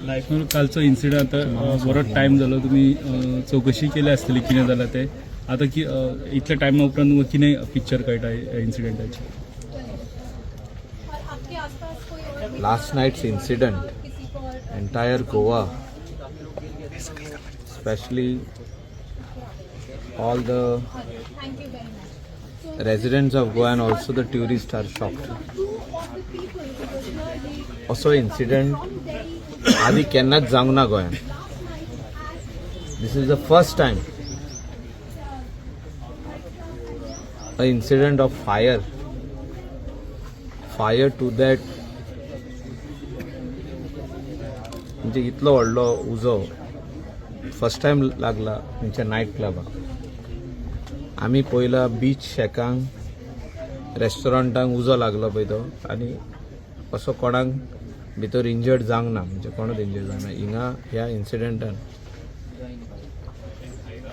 लायफान कालचो इन्सिडंट आता बरोच टायम जालो तुमी चौकशी केली आसतली कितें जालां ते आता की इतल्या टायमा उपरांत कितें पिक्चर कळटा इन्सिडेंटाची. Last night's incident, entire Goa, especially all the residents of Goa and also the tourists are shocked. Also incident adi केन्नाच जावंक ना गोंयान. This is the first time an incident of fire to that म्हणजे इतलो व्हडलो उजो first time लागला तेंच्या नायट क्लबाक. आमी पयला बीच शेकांक रेस्टॉरंटांक उजो लागलो पळय तो आनी असो कोणाक भितर इंजर्ड जावंक ना म्हणजे कोणूच इंजर्ड जावंक ना. हिंगा ह्या इन्सिडेंटान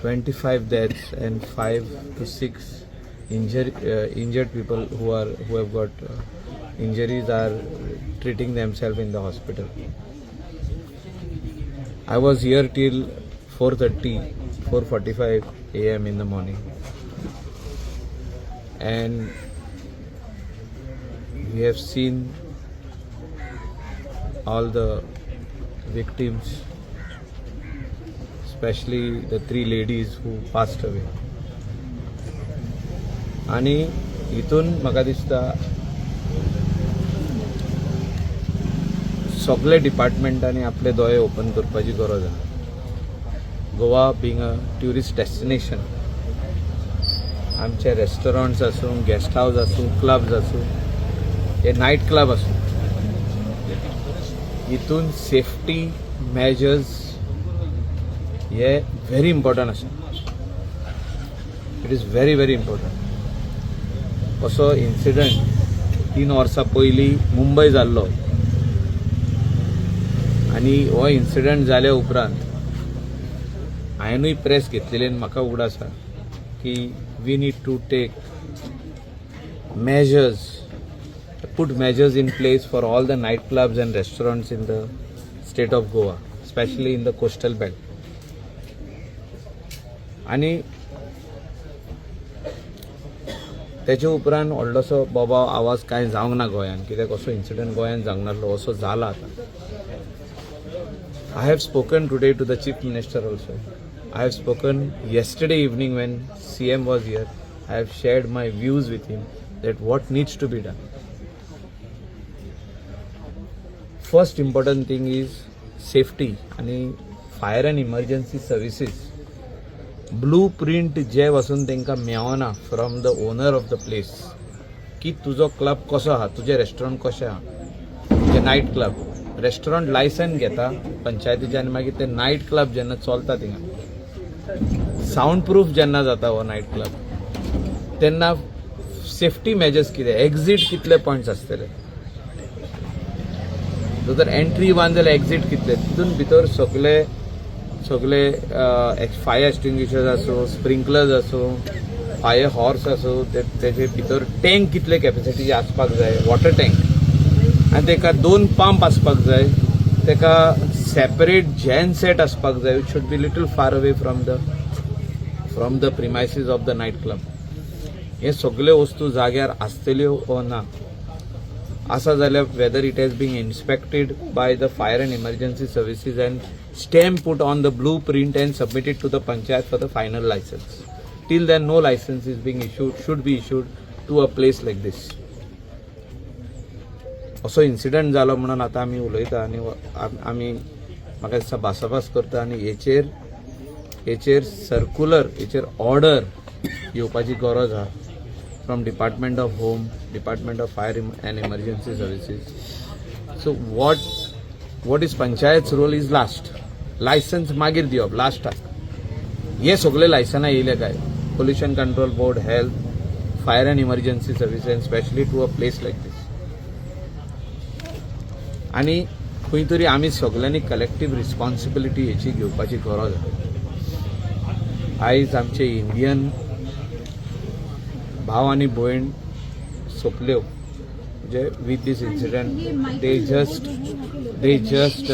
25 deaths and 5 to 6 injured people who have got injuries are treating themselves in the hospital. I was here till 4:45 a.m. in the morning, and we have seen all the victims, especially the 3 ladies who passed away. आणि हितून म्हाका दिसता सगळे डिपार्टमेंटांनी आपले दोळे open करपाची गरज आसा. Goa being a tourist destination, आमचे रेस्टॉरंट्स आसूं, गेस्ट हाऊस आसूं, क्लब्स आसूं, हे नायट क्लब आसूं, हितून सेफ्टी मेजर्स हे व्हेरी इम्पॉर्टंट आसा. It is very very important. असो इन्सिडंट 3 वर्सां पयलीं मुंबय जाल्लो आनी हो इन्सिडंट जाल्या उपरांत हांवेंनूय प्रेस घेतलेली आनी म्हाका उगड आसा की we need to take measures, put measures in place for all the night clubs and restaurants in the state of Goa, especially in the coastal belt. आणि तेचे उपरांत व्हडलोसो बाबा आवाज कांय जावंक ना गोंयान, कित्याक असो इन्सिडंट गोंयान जावंक नासलो, असो जाला आतां. I have spoken today to the Chief Minister also. I have spoken yesterday evening when CM was here. I have shared my views with him that what needs to be done. First important thing is safety आणि fire and emergency services. Blueprint जे वचून तांकां मेळना from the owner of the place की तुजो club कसो आहा, तुजें रेस्टॉरंट कशें आहा. तुजें नायट क्लब रेस्टॉरंट लायसन घेता पंचायतीचे आनी मागीर ते नायट क्लब जेन्ना चलता थिंगा सावंड प्रूफ जेन्ना जाता हो नायट क्लब तेन्ना सेफ्टी मेजर्स कितें, एक्झीट कितले पॉयंट्स आसतले, जर एंट्री 1 जाल्यार एक्झीट कितले, तितून भितर सगळे फायर एक्सटिंग्विशर्स आसूं, स्प्रिंकलर्स आसूं, फायर हॉर्स आसूं, तेजे भितर टँक कितले कॅपेसिटीचे आसपाक जाय, वॉटर टँक, आनी तेका 2 पंप आसपाक जाय, तेका सेपरेट जेन सेट आसपाक जाय, it should be little far away from the premises of the night club. हे सगळे वस्तू जाग्यार आसतल्यो ओ ना, आसा जाल्यार whether it has been inspected by the fire and emergency services and stamp put on the blueprint and submitted to the panchayat for the final license. Till then no license is being issued, should be issued to a place like this. असो incident जालो म्हणून आतां आमी उलयता आनी आमी म्हाका दिसता भासाभास करता आनी हेचेर सर्क्युलर, हेचेर ऑर्डर येवपाची गरज आहा from department of home, department of fire and emergency services. So what is panchayat's role is last. Licence मागीर दिवप लास्टाक. हे सगळे लायसनां येयले काय, pollution control board, health, fire and emergency services and specially to a place like this. आनी खंय तरी आमी सगळ्यांनी कलेक्टीव रिस्पॉन्सिबिलिटी हेची घेवपाची गरज आसा. आयज आमचे इंडियन भाव आनी भयण सोंपल्यो, म्हणजे with this incident they just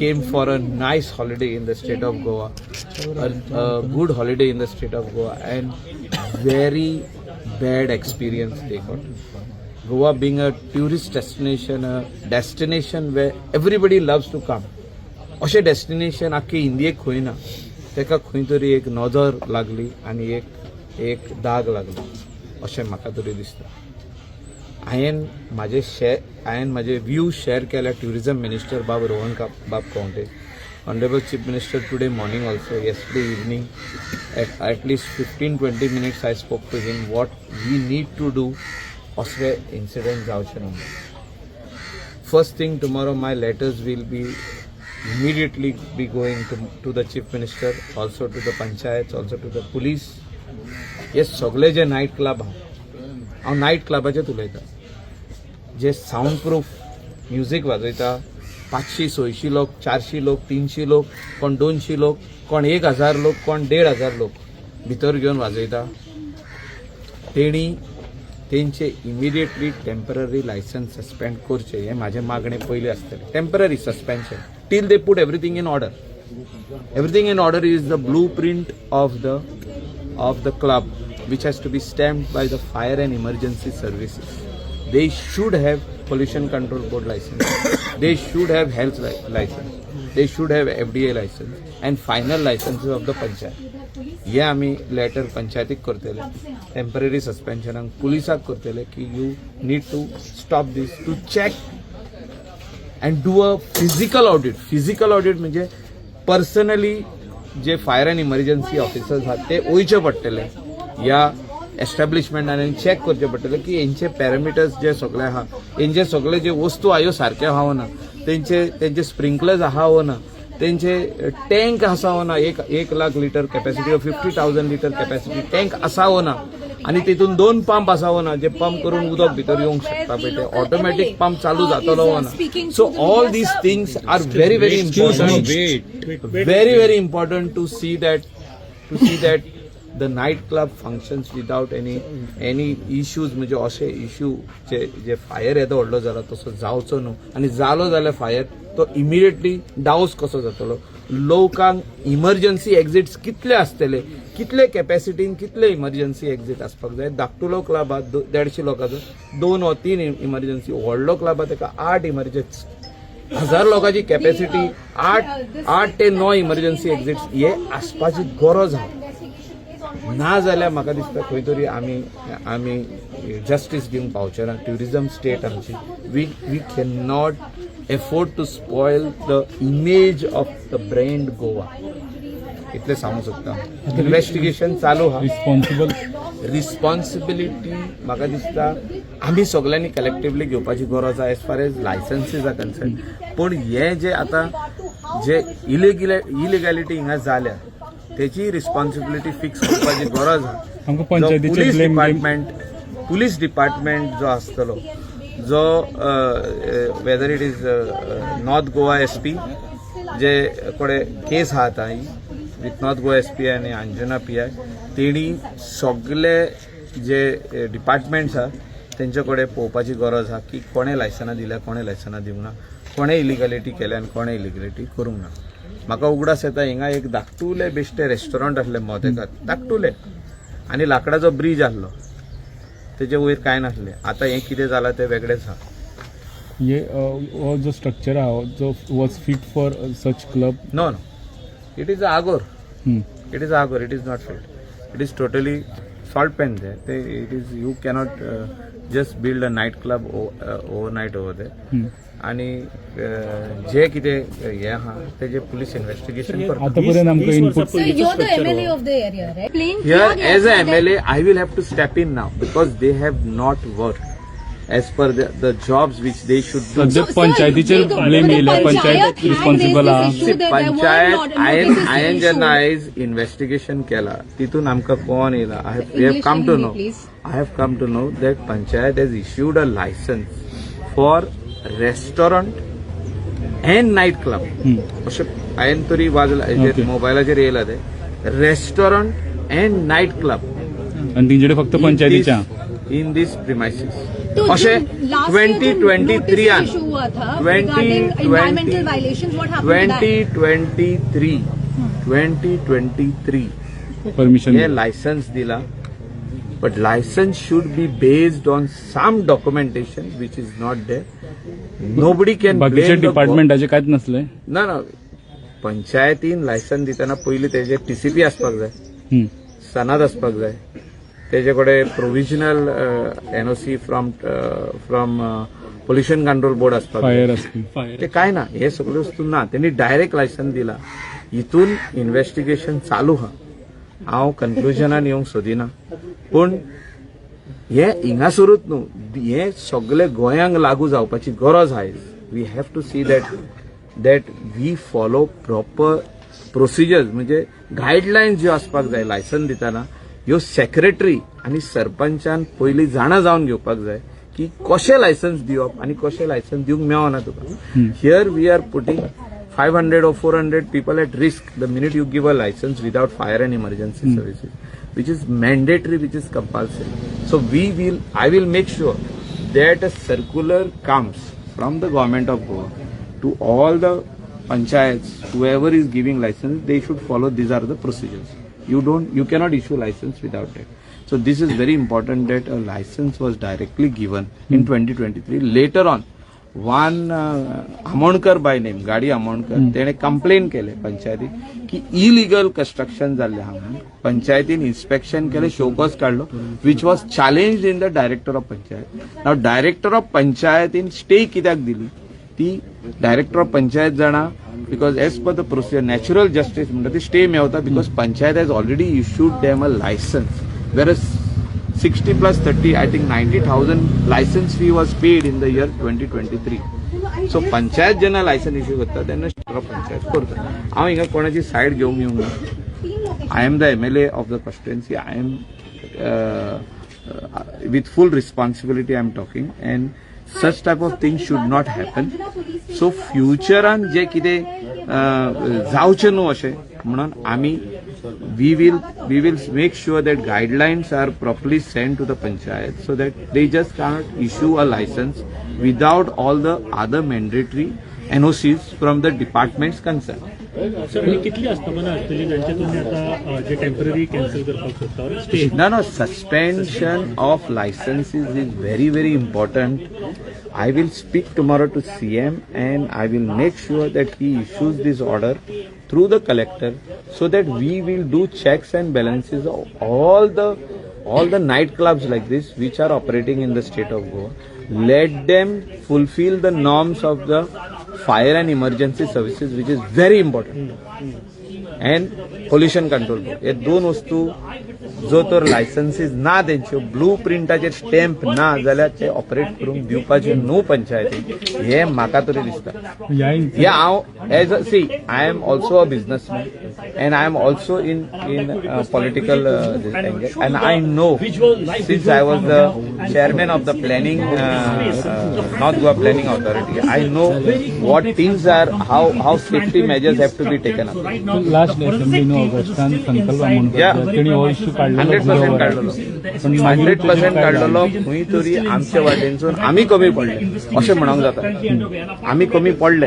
came for a nice holiday in the state of Goa, a good holiday in the state of Goa, and very bad experience they got. Goa being a tourist destination, a destination where everybody loves to come. अशें destination आख्खे इंडियेक खंय ना, ताका खंय तरी एक नजर लागली आनी एक दाग लागलो अशें म्हाका तरी दिसता. हांवें म्हाजे व्ह्यू शेअर केल्या tourism minister Rohan Khaunte, honourable chief minister today morning also, yesterday evening at least 15-20 minutes I spoke to him what we need to do असले incident जावचे ना. First thing tomorrow my letters will be immediately be going to the chief minister, also to the panchayats, also to the police. हे सगळे जे night club हांव night क्लबाचेच उलयता, जे sound proof music वाजयता, 500-600 लोक, 400 लोक, 300 लोक, कोण 200 लोक, कोण 1000 लोक, कोण 1500 लोक भितर घेवन वाजयता, तेंचे इमिडिएटली टेम्पररी लायसन्स सस्पेंड करचे हे म्हाजे मागणे पयलीं आसतलें. Temporary suspension till they put everything in order. Everything in order is the blueprint of the club, which has to be stamped by the fire and emergency services. They should have pollution control board license. They should have health license. They should have FDA license and final licenses of the panchayat. हे आमी letter पंचायतीक करतले, temporary सस्पेन्शनाक पुलिसाक करतले की you need to stop this, to check and do a physical audit. Physical audit म्हणजे personally जे fire and emergency officers आहात ते वयचे पडटले ह्या एस्टॅब्लिशमेंटांनी चेक करचे पडटले की हेंचे पॅरामिटर्स जे सगळे आहा, हेंचे सगळे जे वस्तू आयो सारखे आहा ना, तेंचे स्प्रिंकलर्स आहा हो ना, तेंचे टँक आसा हो ना, 1 lakh litre capacity, 50,000 litre capacity tank आसा हो ना, आणि तितून 2 पंप आसावो ना जे पंप करून उदक भितर येवंक शकता पळय, ते ऑटोमॅटिक पंप चालू जातलो हो ना. So all these things are very very important, very important to see that the night club functions without any issues. म्हणजे असे इश्यू जे फायर येता व्हडलो जाला तसो जावचो न्हू, आनी जालो जाल्यार फायर तो इमिडिएटली डावस कसो जातलो. लोकांक इमर्जन्सी एक्झिट्स कितले आसतले, कितले कॅपॅसिटीन कितले इमर्जन्सी एक्झिट आसपाक जाय. धाकटुलो क्लब आहा 150 लोकांचो, 2 वा 3 इमर्जन्सी. व्हडलो क्लब आहा ताका 8 इमर्जन्सी, 1000 लोकांची कॅपॅसिटी, 8 ते 9 इमर्जन्सी एक्झिट्स हे आसपाची गरज आहा. ना जाल्यार म्हाका दिसता खंय तरी आमी जस्टीस दिवंक पावचे ना. ट्युरिझम स्टेट आमची, we can not afford to spoil the image of the brand Goa. इतले सांगू शकता. इन्व्हेस्टिगेशन चालू हा. रिस्पॉन्सिबिलिटी म्हाका दिसता आमी सगळ्यांनी कलेक्टिवली घेवपाची गरज आहा as far as लायसन्सीस R concern. पण हे जे आतां जे इलिगॅलिटी हिंगा जाल्या तेची रिस्पॉन्सिबिलिटी फिक्स करपाची गरज आहा. पुलीस डिपार्टमेंट जो आसतलो, जो whether it is north Goa SP जे कडे केस आहा आतां विथ नॉर्थ गोवा एसपी आनी अंजना PI, तेणी सगळे जे डिपार्टमेंट्स आहा तेंचे कडेन पळोवपाची गरज आहा की कोणे लायसनां दिल्या, कोणे लायसनां दिवंक ना, कोणे इलिगॅलिटी केल्या आनी कोणे इलिगॅलिटी करूंक ना. म्हाका उगडास येता हिंगा एक धाकटुले बेश्टे रेस्टॉरंट आसले मोदेकात, धाकटुले, आनी लाकडाचो ब्रिज आसलो, तेजे वयर कांय नासलें. आतां हें कितें जालां तें वेगळेंच आहा. हे जो स्ट्रक्चर आहा जो was fit for such club? No, it is आगोर. इट इज आगोर, it is not fit. It is totally salt pan there. It is you cannot just build a night club overnight over there. आणि जे कितें हें आहा तेजे police investigation करता. आतापर्यंत आमकां input You're the MLA of the area, right? Here, as an MLA, I will have to step in now because they have not worked as per the jobs which they should do. सध्या पंचायतीचेर blame येयला, panchayat responsible आहा. पंचायत हांवें जेन्ना आयज investigation केला तितून आमकां कोण येयला. I have come to know that Panchayat has issued a license for restaurant and night club. अशें हांवें तरी वाजला मोबायलाचेर येयला ते रेस्टॉरंट अँड नाईट क्लब आनी तेंचेडे फक्त पंचायतीच्या इन दीस प्रिमायसीस. तो अशे जो last year जो 2023 notice issue हुआ था regarding environmental violations, what happened to that? 2023 permission हे लायसन्स दिला, but license should be based on some documentation which is not there. Nobody can बाकीचे blame the डिपार्टमेंटाचे कांयच नासले. ना पंचायतीन लायसन्स दिताना पयलीं तेजे टीसीपी आसपाक जाय, सनद आसपाक जाय, तेजे कडेन provisional NOC from pollution control board आसपाक फायर जाय. असतील. ते काय ना, हे सगळे वस्तू ना. त्यांनी डायरेक्ट लायसन्स दिला. हितून इन्व्हेस्टिगेशन चालू हा. हांव कन्क्लुजनान येवंक सोदिना, पूण हे हिंगासरूच न्हू, हे सगळे गोंयांक लागू जावपाची गरज आयज. We have to see that we follow proper procedures, म्हणजे गायडलायन्स ज्यो आसपाक जाय लायसन्स दिताना, ह्यो सेक्रेटरी आनी सरपंचान पयलीं जाणा जावन घेवपाक जाय की कशें लायसन्स दिवप आनी कशें लायसन्स दिवंक मेळना तुका. Here we are putting 500 or 400 people at risk the minute you give a license without fire and emergency services, which is mandatory, which is compulsory. So I will make sure that a circular comes from the government of Goa to all the panchayats, whoever is giving license, they should follow. These are the procedures. You cannot issue license without that. So this is very important that a license was directly given in 2023. Later on, one Amonkar by name, गाडी आमोणकर, तेणे complain केले पंचायतीक की illegal construction जाल्ले हा म्हणून. पंचायतीन inspection केले, शोकॉज काढलो, which was challenged in the director of panchayat. Now director of पंचायतीन स्टे कित्याक दिली, ती डायरेक्टर ऑफ पंचायत जाणा, because as per the procedure natural justice म्हणटा ती स्टे मेळता, because panchayat has already issued them a licence, whereas 60 plus 30, I think 90,000 license fee was paid in the year 2023. So panchayat जेन्ना licence issue करता तेन्ना पंचायत करता. हांव हिंगा कोणाची सायड घेवंक येवंक ना. I am the MLA of the constituency. आय एम with full responsibility I am talking, and such type of things should not happen. So futurean जे कितें जावचें न्हू अशें म्हणून आमी we will make sure that guidelines are properly sent to the panchayat so that they just cannot issue a license without all the other mandatory NOCs from the departments concerned. Sir ही कितली आस्थापनां आसतली जांचे तुमी आतां जे temporary cancel करपाक सोदता stay? No, suspension of licenses is very, very important. I will speak tomorrow to CM and I will make sure that he issues this order through the collector so that we will do checks and balances of all the nightclubs like this which are operating in the state of Goa. Let them fulfill the norms of the fire and emergency services, which is very important. And pollution control board. हे दोन वस्तू जो तर लायसन्सीस ना तेंच्यो, blue प्रिंटाचेर stamp ना जाल्यार ते operate करूंक दिवपाचे न्हू पंचायतीक, हे म्हाका तरी दिसता. हे हांव as a I am also a businessman end I am also in political end I know since I was the chairman of the planning north Goa planning authority, I know what things are, how safety measures have to be taken up. Last assembly न्हू Augustan संकल्प आमोणकर तेणी हो issue काडलो, 100% काढलेलो, 100% काढलेलो. खंय तरी आमच्या वाटेनसून आमी कमी पडले अशें म्हणूंक जाता. आमी कमी पडले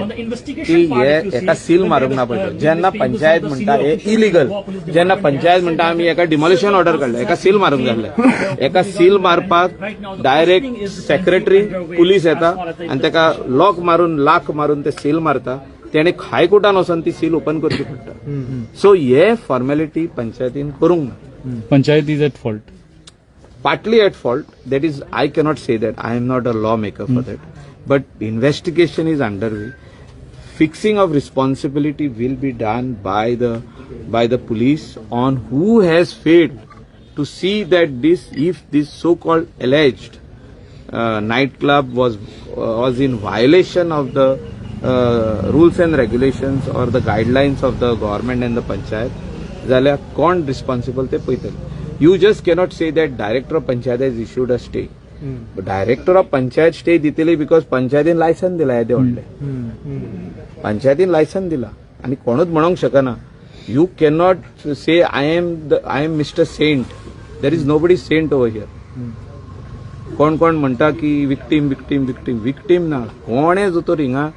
की हे एका सील मारूंक ना पडलो. जेन्ना पंचायत म्हणटा हे इलिगल, जेन्ना पंचायत म्हणटा आमी एका डिमॉलिशन ऑर्डर काडले, एका सील मारूंक जाल्ले, एका सील मारपाक डायरेक्ट सेक्रेटरी पुलीस येता आनी तेका लॉक मारून लाख मारून ते सील मारता. तेणे हायकोर्टान वचून ती सील ओपन करची पडटा. सो हे फॉर्मेलिटी पंचायतीन करूंक ना. Panchayat is at fault. Partly at fault, that is, I cannot say that. I am not a lawmaker for that. But investigation is underway. Fixing of responsibility will be done by the police on who has failed to see that if this so-called alleged nightclub was in violation of the rules and regulations or the guidelines of the government and the panchayat, जाल्यार कोण responsible ते पळयतले. You just cannot say that director of panchayat has issued a stay. But director of panchayat stay दितले because पंचायतीन licence दिला येदे व्हडले. पंचायतीन लायसन दिला आणि कोणूच म्हणूंक शकना. You cannot say I am Mr. Saint. There is nobody saint over here. कोण कोण म्हणटा की विक्टीम विक्टीम विक्टीम विक्टीम ना कोणेच उतर हिंगा